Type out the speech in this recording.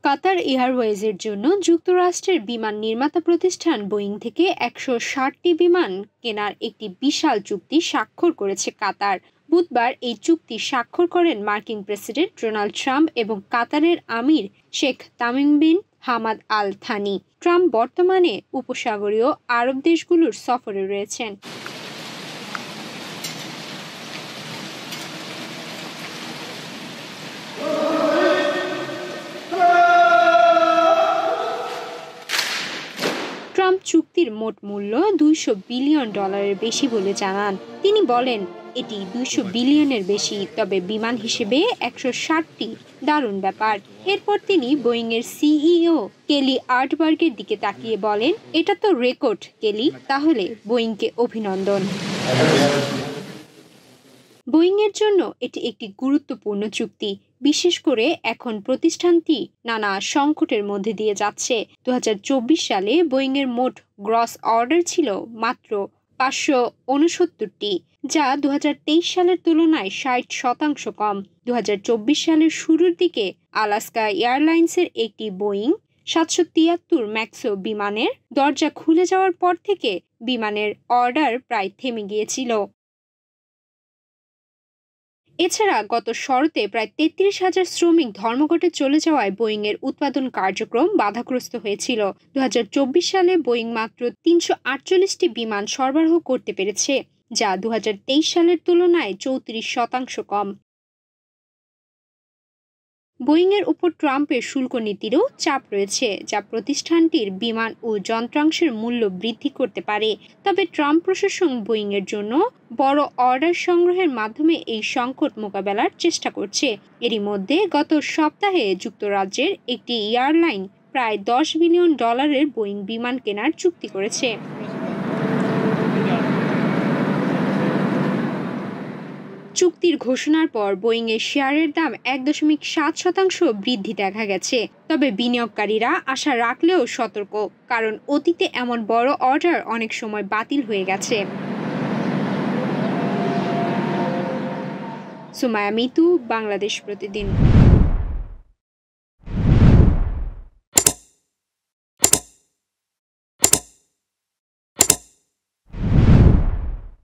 কাতার এয়ারওয়েজের জন্য যুক্তরাষ্ট্রের বিমান নির্মাতা প্রতিষ্ঠান বোয়িং থেকে ১৬০টি বিমান কেনার একটি বিশাল চুক্তি স্বাক্ষর করেছে কাতার। বুধবার এই চুক্তি স্বাক্ষর করেন মার্কিন প্রেসিডেন্ট ডোনাল্ড ট্রাম্প এবং কাতারের আমির Sheikh Tamim bin Hamad Al Thani. Trump বর্তমানে উপসাগরীয় আরব দেশগুলোর সফরে রয়েছেন। ট্রাম্প চুক্তির মোট মূল্য $200 বিলিয়ন বেশি বলে জানান। তিনি বলেন, এটি 200 বিলিয়নের বেশি, তবে বিমান হিসেবে 160টি দারুণ ব্যাপার। এরপর তিনি বোয়িং এর সিইও কেলি আর্টবার্গের দিকে তাকিয়ে বলেন, এটা তো রেকর্ড কেলি, তাহলে বোয়িংকে অভিনন্দন। বোয়িং এর জন্য এটি একটি গুরুত্বপূর্ণ চুক্তি, বিশেষ করে এখন প্রতিষ্ঠানটি নানা সংকটের মধ্যে দিয়ে যাচ্ছে। 2024 সালে বোয়িং এর মোট গ্রস অর্ডার ছিল মাত্র 569টি, যা 2023 সালের তুলনায় 60% কম। 2024 সালের শুরুর দিকে আলাস্কা এয়ারলাইন্সের একটি বোয়িং 773 ম্যাক্সো বিমানের দরজা খুলে যাওয়ার পর থেকে বিমানের অর্ডার প্রায় থেমে গিয়েছিল। এছাড়া গত শরতে প্রায় 33,000 শ্রমিক ধর্মঘটে চলে যাওয়ায় বোয়িং এর উৎপাদন কার্যক্রম বাধাগ্রস্ত হয়েছিল। 2024 সালে বোয়িং মাত্র 348টি বিমান সরবরাহ করতে পেরেছে, যা 2023 সালের তুলনায় 34% কম। বোয়িং এর উপর ট্রাম্পের শুল্ক নীতিরও চাপ রয়েছে, যা প্রতিষ্ঠানটির বিমান ও যন্ত্রাংশের মূল্য বৃদ্ধি করতে পারে। তবে ট্রাম্প প্রশাসন বোয়িং এর জন্য বড় অর্ডার সংগ্রহের মাধ্যমে এই সংকট মোকাবেলার চেষ্টা করছে। এরই মধ্যে গত সপ্তাহে যুক্তরাজ্যের একটি এয়ারলাইন প্রায় $10 বিলিয়ন বোয়িং বিমান কেনার চুক্তি করেছে। চুক্তির ঘোষণার পর বোয়িং এর শেয়ারের দাম 1.7% বৃদ্ধি দেখা গেছে। তবে বিনিয়োগকারীরা আশা রাখলেও সতর্ক, কারণ অতীতে এমন বড় অর্ডার অনেক সময় বাতিল হয়ে গেছে। সুমাইয়া মিতু, বাংলাদেশ প্রতিদিন।